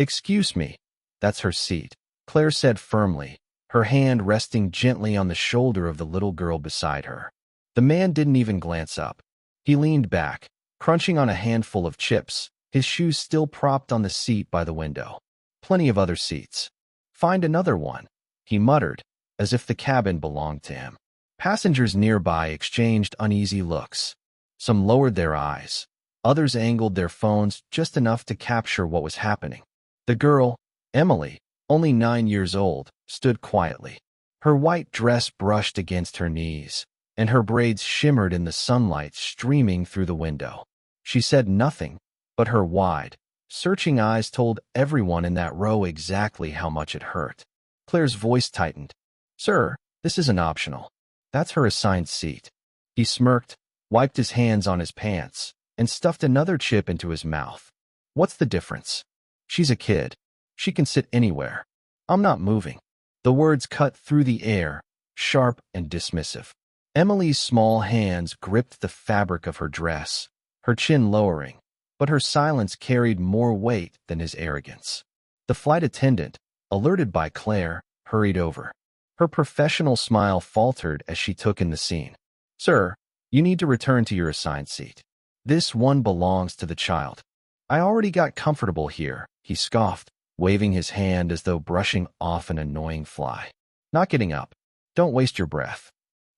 "Excuse me, that's her seat," Claire said firmly, her hand resting gently on the shoulder of the little girl beside her. The man didn't even glance up. He leaned back, crunching on a handful of chips, his shoes still propped on the seat by the window. "Plenty of other seats. Find another one," he muttered, as if the cabin belonged to him. Passengers nearby exchanged uneasy looks. Some lowered their eyes. Others angled their phones just enough to capture what was happening. The girl, Emily, only 9 years old, stood quietly. Her white dress brushed against her knees, and her braids shimmered in the sunlight streaming through the window. She said nothing, but her wide, searching eyes told everyone in that row exactly how much it hurt. Claire's voice tightened. "Sir, this isn't optional. That's her assigned seat." He smirked, wiped his hands on his pants, and stuffed another chip into his mouth. "What's the difference? She's a kid. She can sit anywhere. I'm not moving." The words cut through the air, sharp and dismissive. Emily's small hands gripped the fabric of her dress, her chin lowering, but her silence carried more weight than his arrogance. The flight attendant, alerted by Claire, hurried over. Her professional smile faltered as she took in the scene. "Sir, you need to return to your assigned seat. This one belongs to the child." "I already got comfortable here," he scoffed, waving his hand as though brushing off an annoying fly. "Not getting up. Don't waste your breath."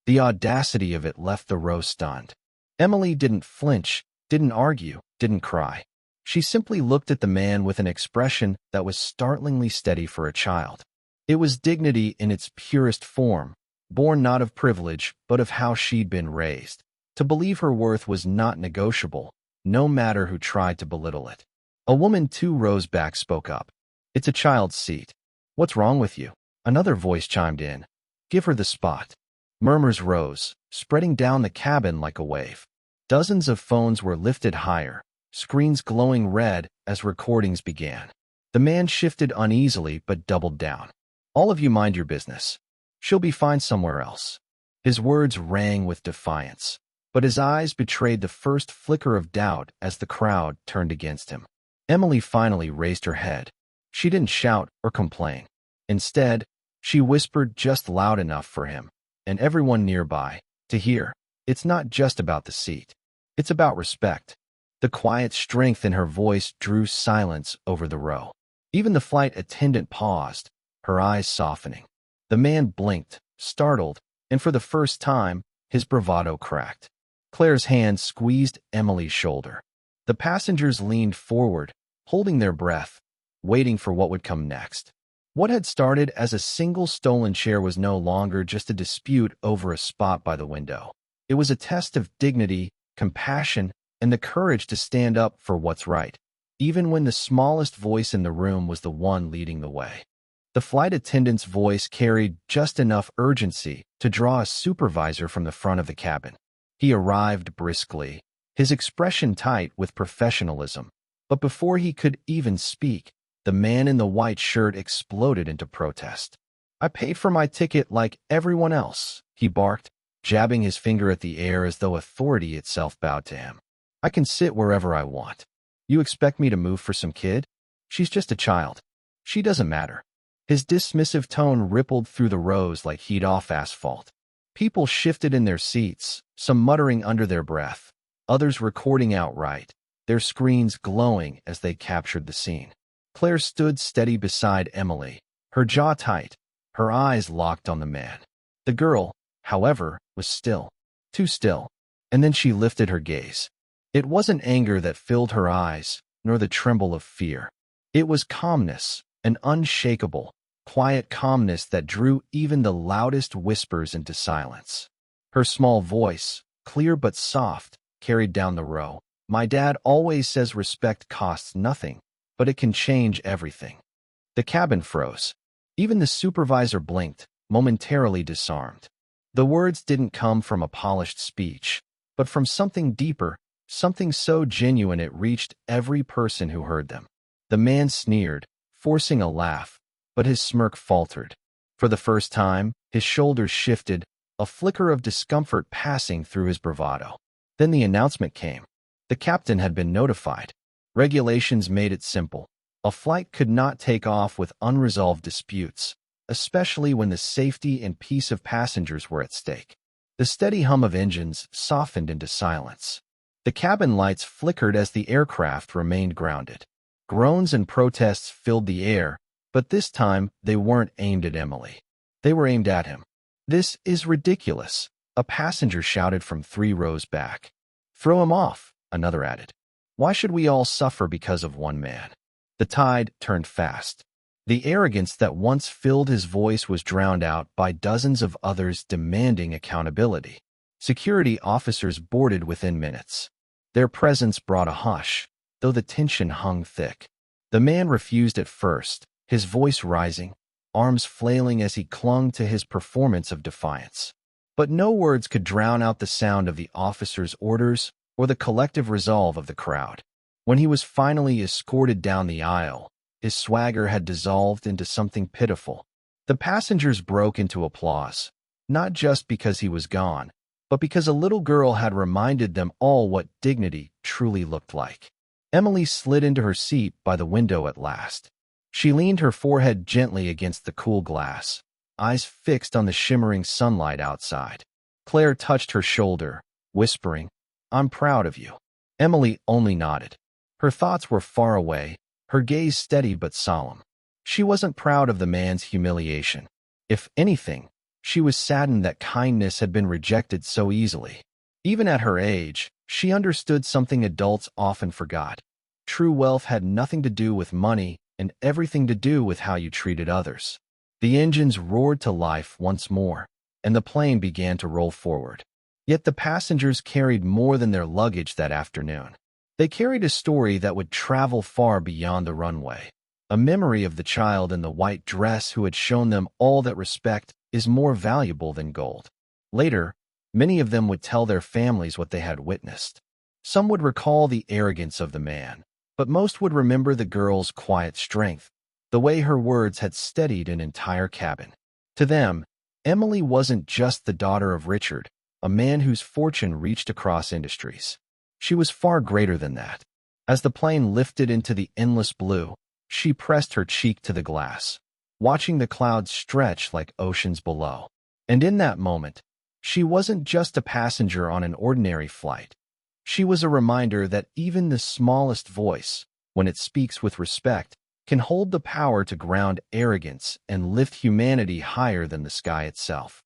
The audacity of it left the row stunned. Emily didn't flinch, didn't argue, didn't cry. She simply looked at the man with an expression that was startlingly steady for a child. It was dignity in its purest form, born not of privilege, but of how she'd been raised. To believe her worth was not negotiable, no matter who tried to belittle it. A woman 2 rows back spoke up. "It's a child's seat. What's wrong with you?" Another voice chimed in. "Give her the spot." Murmurs rose, spreading down the cabin like a wave. Dozens of phones were lifted higher, screens glowing red as recordings began. The man shifted uneasily but doubled down. "All of you mind your business. She'll be fine somewhere else." His words rang with defiance, but his eyes betrayed the first flicker of doubt as the crowd turned against him. Emily finally raised her head. She didn't shout or complain. Instead, she whispered just loud enough for him, and everyone nearby, to hear. "It's not just about the seat. It's about respect." The quiet strength in her voice drew silence over the row. Even the flight attendant paused, her eyes softening. The man blinked, startled, and for the first time, his bravado cracked. Claire's hand squeezed Emily's shoulder. The passengers leaned forward, holding their breath, waiting for what would come next. What had started as a single stolen chair was no longer just a dispute over a spot by the window. It was a test of dignity, compassion, and the courage to stand up for what's right, even when the smallest voice in the room was the one leading the way. The flight attendant's voice carried just enough urgency to draw a supervisor from the front of the cabin. He arrived briskly, his expression tight with professionalism, but before he could even speak, the man in the white shirt exploded into protest. "I paid for my ticket like everyone else," he barked, jabbing his finger at the air as though authority itself bowed to him. "I can sit wherever I want. You expect me to move for some kid? She's just a child. She doesn't matter." His dismissive tone rippled through the rows like heat-off asphalt. People shifted in their seats, some muttering under their breath, others recording outright, their screens glowing as they captured the scene. Claire stood steady beside Emily, her jaw tight, her eyes locked on the man. The girl, however, was still, too still, and then she lifted her gaze. It wasn't anger that filled her eyes, nor the tremble of fear. It was calmness, an unshakable, quiet calmness that drew even the loudest whispers into silence. Her small voice, clear but soft, carried down the row. "My dad always says respect costs nothing, but it can change everything." The cabin froze. Even the supervisor blinked, momentarily disarmed. The words didn't come from a polished speech, but from something deeper, something so genuine it reached every person who heard them. The man sneered, forcing a laugh, but his smirk faltered. For the first time, his shoulders shifted, a flicker of discomfort passing through his bravado. Then the announcement came. The captain had been notified. Regulations made it simple. A flight could not take off with unresolved disputes, especially when the safety and peace of passengers were at stake. The steady hum of engines softened into silence. The cabin lights flickered as the aircraft remained grounded. Groans and protests filled the air, but this time they weren't aimed at Emily. They were aimed at him. "This is ridiculous," a passenger shouted from 3 rows back. "Throw him off," another added. "Why should we all suffer because of one man?" The tide turned fast. The arrogance that once filled his voice was drowned out by dozens of others demanding accountability. Security officers boarded within minutes. Their presence brought a hush, though the tension hung thick. The man refused at first, his voice rising, arms flailing as he clung to his performance of defiance. But no words could drown out the sound of the officer's orders or the collective resolve of the crowd. When he was finally escorted down the aisle, his swagger had dissolved into something pitiful. The passengers broke into applause, not just because he was gone, but because a little girl had reminded them all what dignity truly looked like. Emily slid into her seat by the window at last. She leaned her forehead gently against the cool glass, eyes fixed on the shimmering sunlight outside. Claire touched her shoulder, whispering, "I'm proud of you." Emily only nodded. Her thoughts were far away, her gaze steady but solemn. She wasn't proud of the man's humiliation. If anything, she was saddened that kindness had been rejected so easily. Even at her age, she understood something adults often forgot. True wealth had nothing to do with money and everything to do with how you treated others. The engines roared to life once more, and the plane began to roll forward. Yet the passengers carried more than their luggage that afternoon. They carried a story that would travel far beyond the runway, a memory of the child in the white dress who had shown them all that respect is more valuable than gold. Later, many of them would tell their families what they had witnessed. Some would recall the arrogance of the man, but most would remember the girl's quiet strength, the way her words had steadied an entire cabin. To them, Emily wasn't just the daughter of Richard, a man whose fortune reached across industries. She was far greater than that. As the plane lifted into the endless blue, she pressed her cheek to the glass, watching the clouds stretch like oceans below. And in that moment, she wasn't just a passenger on an ordinary flight. She was a reminder that even the smallest voice, when it speaks with respect, can hold the power to ground arrogance and lift humanity higher than the sky itself.